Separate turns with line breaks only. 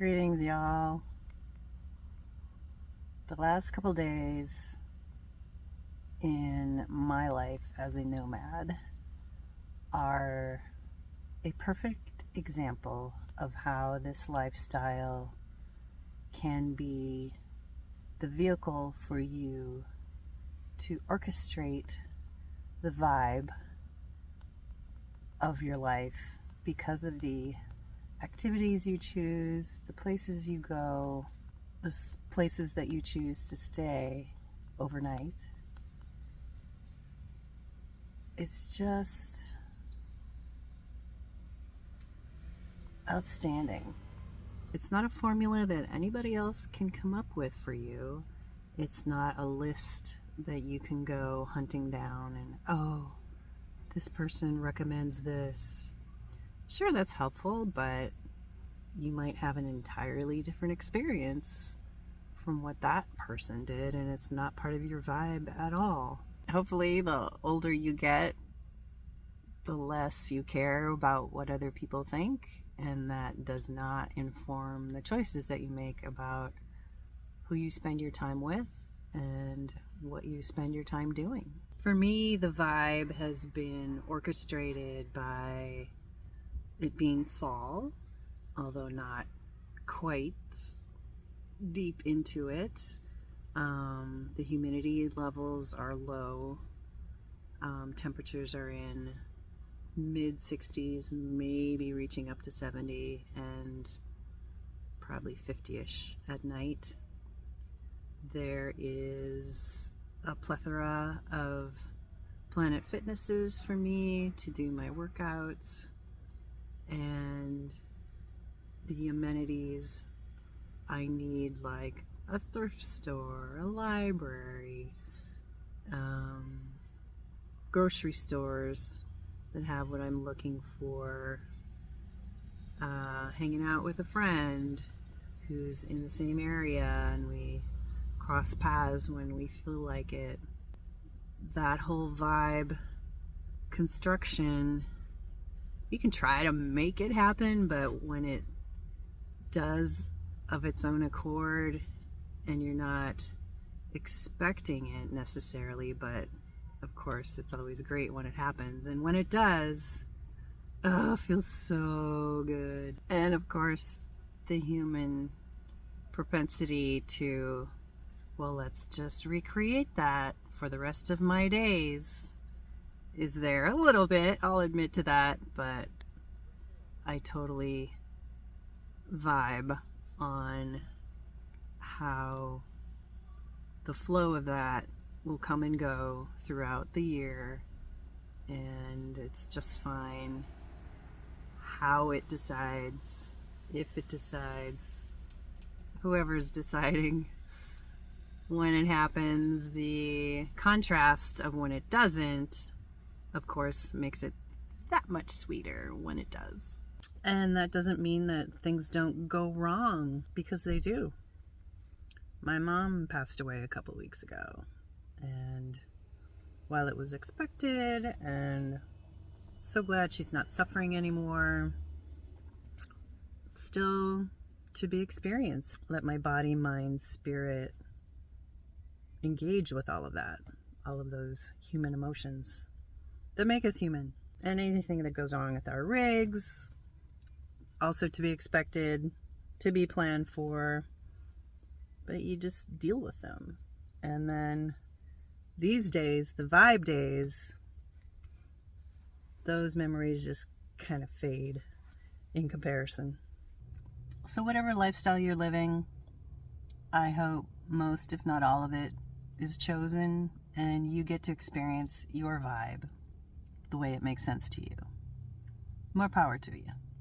Greetings, y'all. The last couple days in my life as a nomad are a perfect example of how this lifestyle can be the vehicle for you to orchestrate the vibe of your life because of the activities you choose, the places you go, the places that you choose to stay overnight. It's just outstanding. It's not a formula that anybody else can come up with for you. It's not a list that you can go hunting down and, oh, this person recommends this. Sure, that's helpful, but you might have an entirely different experience from what that person did, and it's not part of your vibe at all. Hopefully, the older you get, the less you care about what other people think, and that does not inform the choices that you make about who you spend your time with and what you spend your time doing. For me, the vibe has been orchestrated by it being fall, although not quite deep into it. The humidity levels are low. Temperatures are in mid 60s, maybe reaching up to 70, and probably 50-ish at night. There is a plethora of Planet Fitnesses for me to do my workouts, and the amenities I need, like a thrift store, a library, grocery stores that have what I'm looking for, hanging out with a friend who's in the same area and we cross paths when we feel like it. That whole vibe construction, you can try to make it happen, but when it does of its own accord and you're not expecting it necessarily, but of course it's always great when it happens, and when it does, oh, it feels so good. And of course the human propensity to, well, let's just recreate that for the rest of my days is there a little bit, I'll admit to that, but I totally vibe on how the flow of that will come and go throughout the year, and it's just fine how it decides, if it decides, whoever's deciding when it happens. The contrast of when it doesn't, of course, makes it that much sweeter when it does. And that doesn't mean that things don't go wrong, because they do. My mom passed away a couple weeks ago, and while it was expected and so glad she's not suffering anymore, it's still to be experienced. Let my body, mind, spirit engage with all of that, all of those human emotions that make us human. And anything that goes wrong with our rigs, also to be expected, to be planned for, but you just deal with them. And then these days, the vibe days, those memories just kind of fade in comparison. So whatever lifestyle you're living, I hope most, if not all of it, is chosen and you get to experience your vibe the way it makes sense to you. More power to you.